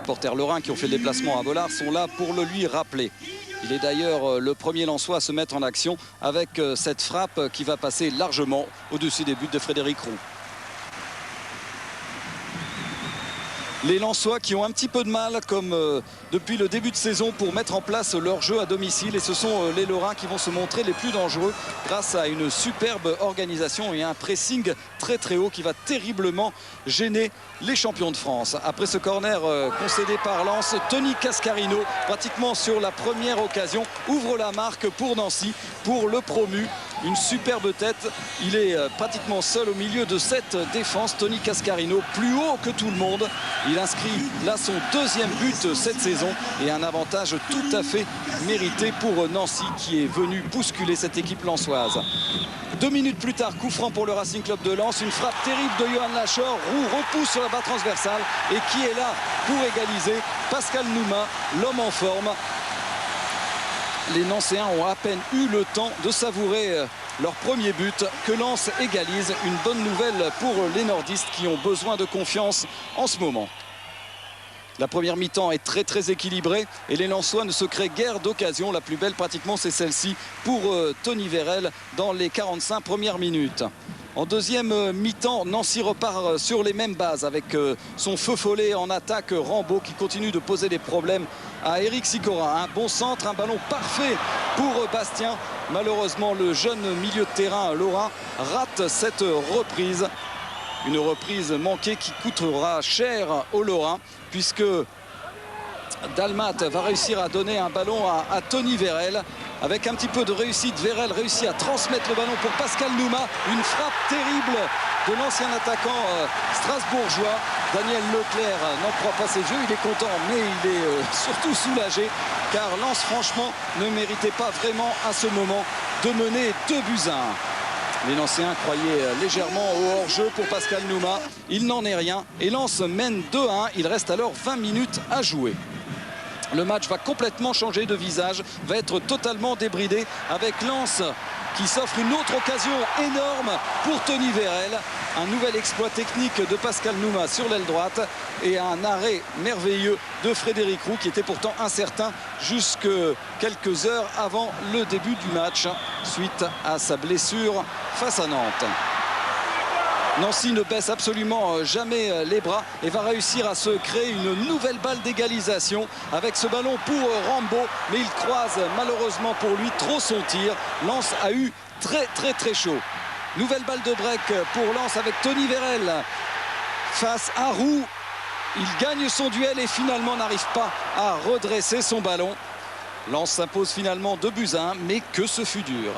supporters lorrains qui ont fait le déplacement à Bollard sont là pour le lui rappeler. Il est d'ailleurs le premier Lensois à se mettre en action avec cette frappe qui va passer largement au-dessus des buts de Frédéric Roux. Les Lensois qui ont un petit peu de mal, comme depuis le début de saison, pour mettre en place leur jeu à domicile. Et ce sont les Lorrains qui vont se montrer les plus dangereux grâce à une superbe organisation et un pressing très très haut qui va terriblement gêner les champions de France. Après ce corner concédé par Lens, Tony Cascarino, pratiquement sur la première occasion, ouvre la marque pour Nancy, pour le promu. Une superbe tête, il est pratiquement seul au milieu de cette défense. Tony Cascarino, plus haut que tout le monde. Il inscrit là son deuxième but cette saison et un avantage tout à fait mérité pour Nancy qui est venu bousculer cette équipe lensoise. 2 minutes plus tard, coup franc pour le Racing Club de Lens. Une frappe terrible de Johan Lachor. Roux repousse sur la barre transversale et qui est là pour égaliser? Pascal Nouma, l'homme en forme. Les Nancéens ont à peine eu le temps de savourer leur premier but que Lens égalise. Une bonne nouvelle pour les nordistes qui ont besoin de confiance en ce moment. La première mi-temps est très très équilibrée et les Lensois ne se créent guère d'occasion. La plus belle pratiquement c'est celle-ci pour Tony Vérel dans les 45 premières minutes. En deuxième mi-temps, Nancy repart sur les mêmes bases avec son feu follet en attaque, Rambaud qui continue de poser des problèmes à Eric Sicora. Un bon centre, un ballon parfait pour Bastien. Malheureusement, le jeune milieu de terrain lorrain rate cette reprise. Une reprise manquée qui coûtera cher aux Lorrains puisque Dalmat va réussir à donner un ballon à Tony Vérel. Avec un petit peu de réussite, Vérel réussit à transmettre le ballon pour Pascal Nouma. Une frappe terrible de l'ancien attaquant strasbourgeois. Daniel Leclerc n'en croit pas ses yeux. Il est content, mais il est surtout soulagé. Car Lens, franchement, ne méritait pas vraiment à ce moment de mener 2-1. Les Nancéens croyaient légèrement au hors-jeu pour Pascal Nouma. Il n'en est rien. Et Lens mène 2-1. Il reste alors 20 minutes à jouer. Le match va complètement changer de visage, va être totalement débridé avec Lens qui s'offre une autre occasion énorme pour Tony Vérel. Un nouvel exploit technique de Pascal Nouma sur l'aile droite et un arrêt merveilleux de Frédéric Roux qui était pourtant incertain jusque quelques heures avant le début du match suite à sa blessure face à Nantes. Nancy ne baisse absolument jamais les bras et va réussir à se créer une nouvelle balle d'égalisation avec ce ballon pour Rambaud, mais il croise malheureusement pour lui trop son tir. Lens a eu très chaud. Nouvelle balle de break pour Lens avec Tony Vérel face à Roux. Il gagne son duel et finalement n'arrive pas à redresser son ballon. Lens s'impose finalement 2-1, mais que ce fut dur.